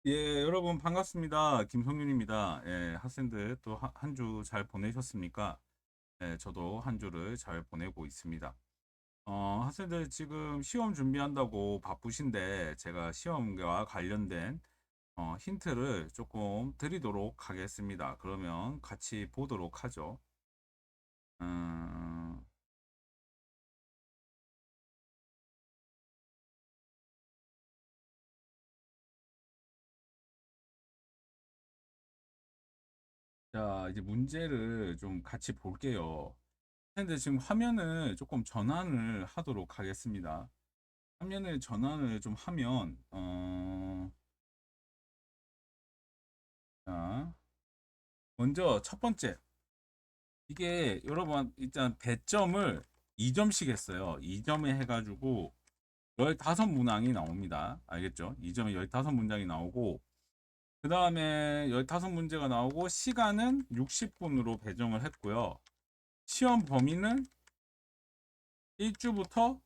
예, 여러분 반갑습니다. 김성윤입니다. 예, 학생들 또 한 주 잘 보내셨습니까? 예, 저도 한 주를 잘 보내고 있습니다. 학생들 지금 시험 준비한다고 바쁘신데 제가 시험과 관련된 힌트를 조금 드리도록 하겠습니다. 그러면 같이 보도록 하죠. 음, 자, 이제 문제를 좀 같이 볼게요. 근데 지금 화면을 조금 전환을 하도록 하겠습니다. 화면을 전환을 좀 하면 자, 먼저 첫 번째 이게 여러분 일단 배점을 2점씩 했어요. 2점에 해가지고 15문항이 나옵니다. 알겠죠? 2점에 15문장이 나오고 그 다음에 15문제가 나오고 시간은 60분으로 배정을 했고요. 시험 범위는 1주부터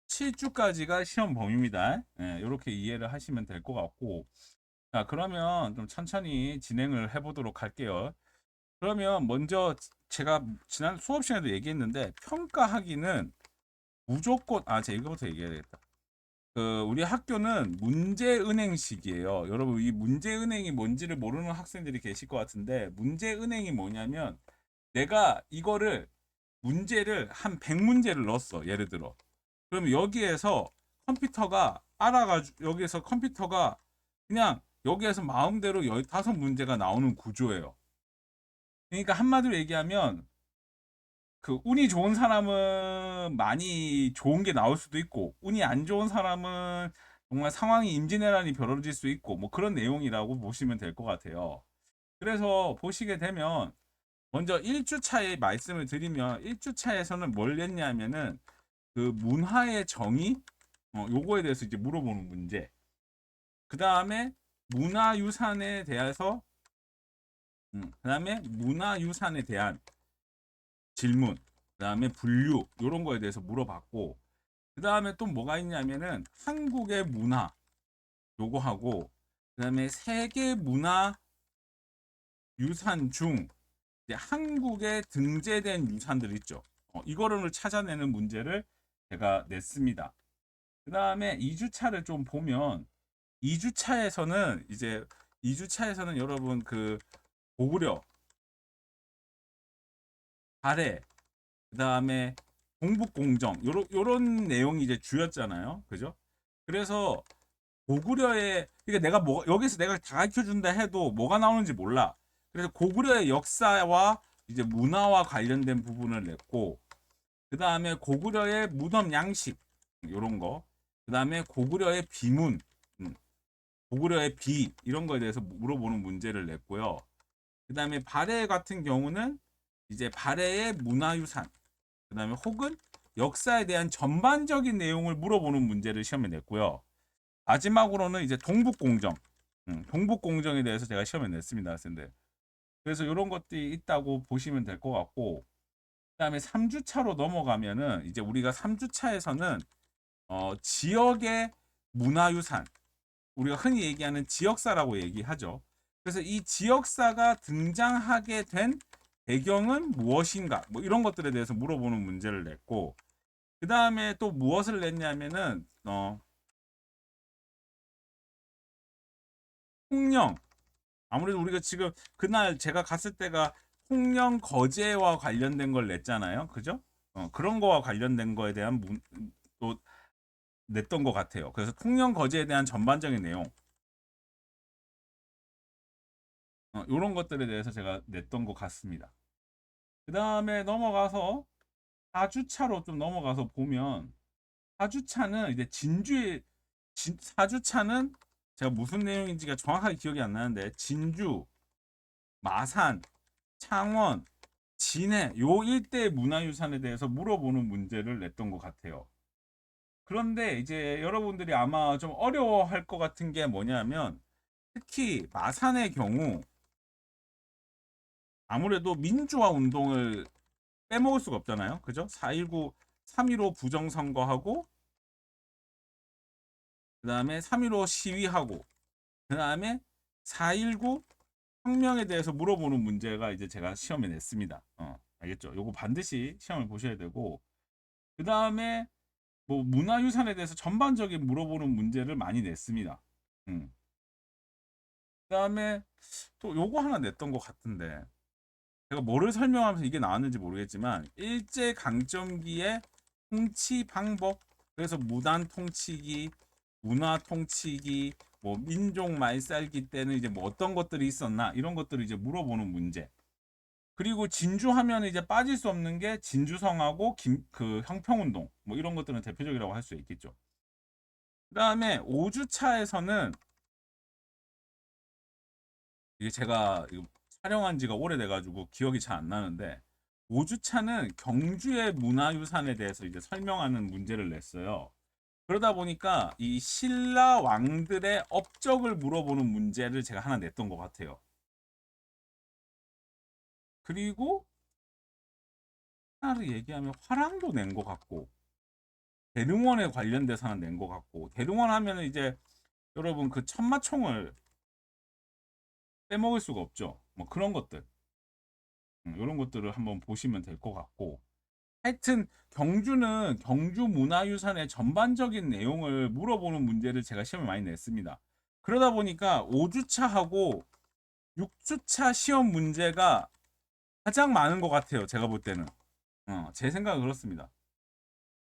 7주까지가 시험 범위입니다. 이렇게 이해를 하시면 될 것 같고 자, 그러면 좀 천천히 진행을 해보도록 할게요. 그러면 먼저 제가 지난 수업 시간에도 얘기했는데 평가하기는 무조건 제가 이거부터 얘기해야겠다. 우리 학교는 문제은행식이에요. 여러분 이 문제은행이 뭔지를 모르는 학생들이 계실 것 같은데 문제은행이 뭐냐면 내가 이거를 문제를 한 100문제를 넣었어. 예를 들어. 그러면 여기에서 컴퓨터가 알아가지고 여기에서 컴퓨터가 그냥 여기에서 마음대로 15문제가 나오는 구조예요. 그러니까 한마디로 얘기하면 그 운이 좋은 사람은 많이 좋은 게 나올 수도 있고 운이 안 좋은 사람은 정말 상황이 임진왜란이 벌어질 수 있고 뭐 그런 내용이라고 보시면 될 것 같아요. 그래서 보시게 되면 먼저 1주차에 말씀을 드리면 1주차에서는 뭘 냈냐면은 그 문화의 정의 요거에 대해서 이제 물어보는 문제. 그 다음에 문화유산에 대해서 그다음에 문화유산에 대한 질문, 그 다음에 분류, 이런 거에 대해서 물어봤고, 그 다음에 또 뭐가 있냐면은 한국의 문화, 요거 하고, 그 다음에 세계 문화 유산 중 이제 한국에 등재된 유산들 있죠. 이거를 찾아내는 문제를 제가 냈습니다. 그 다음에 2주차를 좀 보면, 2주차에서는 이제 2주차에서는 여러분 그 고구려, 발해, 그 다음에 동북공정 요런 내용이 이제 주였잖아요. 그죠? 그래서 고구려의 그러니까 내가 뭐 여기서 내가 다 가르쳐 준다 해도 뭐가 나오는지 몰라. 그래서 고구려의 역사와 이제 문화와 관련된 부분을 냈고 그다음에 고구려의 무덤 양식 요런 거. 그다음에 고구려의 비문 음, 고구려의 비 이런 거에 대해서 물어보는 문제를 냈고요. 그다음에 발해 같은 경우는 이제 발해의 문화유산 그다음에 혹은 역사에 대한 전반적인 내용을 물어보는 문제를 시험에 냈고요. 마지막으로는 이제 동북공정, 동북공정에 대해서 제가 시험에 냈습니다, 학생들. 그래서 이런 것들이 있다고 보시면 될 것 같고, 그다음에 3주차로 넘어가면은 이제 우리가 3주차에서는 지역의 문화유산, 우리가 흔히 얘기하는 지역사라고 얘기하죠. 그래서 이 지역사가 등장하게 된 배경은 무엇인가, 뭐 이런 것들에 대해서 물어보는 문제를 냈고, 그 다음에 또 무엇을 냈냐면은 통영. 아무래도 우리가 지금 그날 제가 갔을 때가 통영 거제와 관련된 걸 냈잖아요. 그죠? 그런 거와 관련된 거에 대한 또 냈던 것 같아요. 그래서 통영 거제에 대한 전반적인 내용, 이런 것들에 대해서 제가 냈던 것 같습니다. 그 다음에 넘어가서 4주차로 좀 넘어가서 보면 4주차는 이제 4주차는 제가 무슨 내용인지가 정확하게 기억이 안 나는데 진주, 마산, 창원, 진해 요 일대 문화유산에 대해서 물어보는 문제를 냈던 것 같아요. 그런데 이제 여러분들이 아마 좀 어려워할 것 같은 게 뭐냐면 특히 마산의 경우 아무래도 민주화 운동을 빼먹을 수가 없잖아요. 그죠? 4.19, 3.15 부정선거하고 다음에 3.15 시위하고, 그 다음에 4.19 혁명에 대해서 물어보는 문제가 이제 제가 시험에 냈습니다. 알겠죠? 요거 반드시 시험을 보셔야 되고, 그 다음에 뭐 문화유산에 대해서 전반적인 물어보는 문제를 많이 냈습니다. 그 다음에 또 요거 하나 냈던 것 같은데, 제가 뭐를 설명하면서 이게 나왔는지 모르겠지만, 일제 강점기의 통치 방법, 그래서 무단 통치기, 문화 통치기, 뭐 민족 말살기 때는 이제 뭐 어떤 것들이 있었나 이런 것들을 이제 물어보는 문제. 그리고 진주 하면 이제 빠질 수 없는 게 진주성하고 그 형평운동 뭐 이런 것들은 대표적이라고 할 수 있겠죠. 그다음에 5주차에서는 이게 제가 이거 촬영한 지가 오래돼가지고 기억이 잘 안 나는데 5주차는 경주의 문화유산에 대해서 이제 설명하는 문제를 냈어요. 그러다 보니까 이 신라 왕들의 업적을 물어보는 문제를 제가 하나 냈던 것 같아요. 그리고 하나를 얘기하면 화랑도 낸 것 같고 대릉원에 관련돼서 하나 낸 것 같고 대릉원 하면은 이제 여러분 그 천마총을 빼먹을 수가 없죠. 뭐 그런 것들 이런 것들을 한번 보시면 될 것 같고 하여튼 경주는 경주 문화유산의 전반적인 내용을 물어보는 문제를 제가 시험에 많이 냈습니다. 그러다 보니까 5주차하고 6주차 시험 문제가 가장 많은 것 같아요. 제가 볼 때는. 제 생각은 그렇습니다.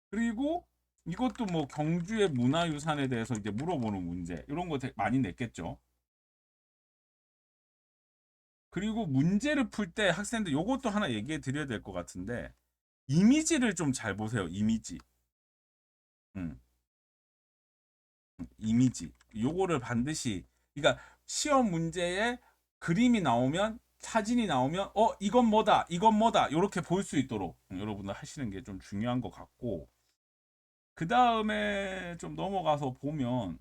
그리고 이것도 뭐 경주의 문화유산에 대해서 이제 물어보는 문제 이런 거 많이 냈겠죠. 그리고 문제를 풀 때 학생들 요것도 하나 얘기해 드려야 될 것 같은데 이미지를 좀 잘 보세요. 이미지. 음, 이미지. 요거를 반드시 그러니까 시험 문제에 그림이 나오면 사진이 나오면 이건 뭐다 이건 뭐다 이렇게 볼 수 있도록 여러분들 하시는 게 좀 중요한 것 같고 그 다음에 좀 넘어가서 보면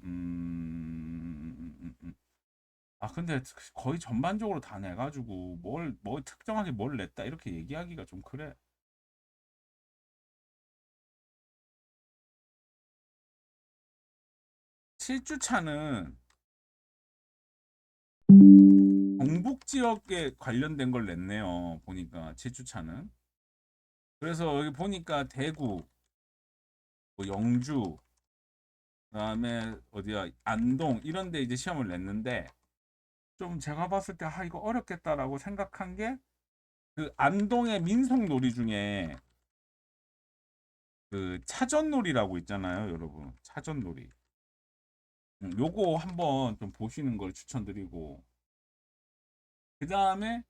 근데 거의 전반적으로 다 내가지고 뭘 특정하게 뭘 냈다 이렇게 얘기하기가 좀 그래. 7주차는 경북 지역에 관련된 걸 냈네요. 보니까 7주차는. 그래서 여기 보니까 대구, 뭐 영주, 그다음에 어디야 안동 이런 데 이제 시험을 냈는데 좀 제가 봤을 때 이거 어렵겠다라고 생각한 게 그 안동의 민속놀이 중에 그 차전놀이라고 있잖아요, 여러분. 차전놀이. 요거 한번 좀 보시는 걸 추천드리고 그 다음에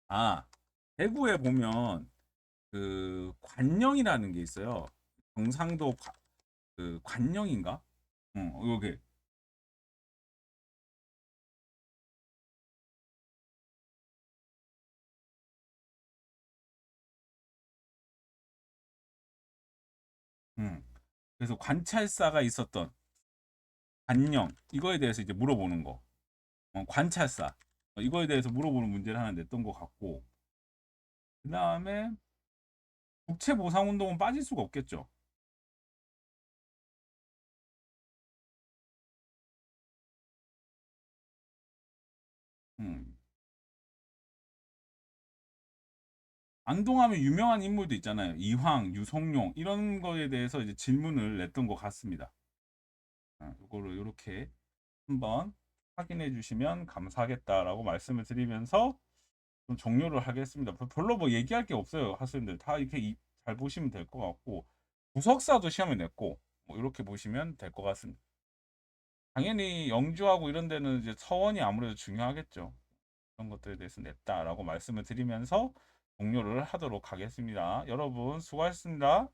아 대구에 보면 그 관령이라는 게 있어요. 경상도 그 관령인가? 요게 음. 그래서 관찰사가 있었던 관령 이거에 대해서 이제 물어보는 거. 관찰사 이거에 대해서 물어보는 문제를 하나 냈던 것 같고 그 다음에 국채보상운동은 빠질 수가 없겠죠. 음. 안동하면 유명한 인물도 있잖아요. 이황, 유성룡 이런 거에 대해서 이제 질문을 냈던 것 같습니다. 이거를 이렇게 한번 확인해 주시면 감사하겠다라고 말씀을 드리면서 좀 종료를 하겠습니다. 별로 뭐 얘기할 게 없어요. 학생들 다 이렇게 잘 보시면 될 것 같고 부석사도 시험을 냈고 뭐 이렇게 보시면 될 것 같습니다. 당연히 영주하고 이런 데는 이제 서원이 아무래도 중요하겠죠. 그런 것들에 대해서 냈다라고 말씀을 드리면서 종료를 하도록 하겠습니다. 여러분 수고하셨습니다.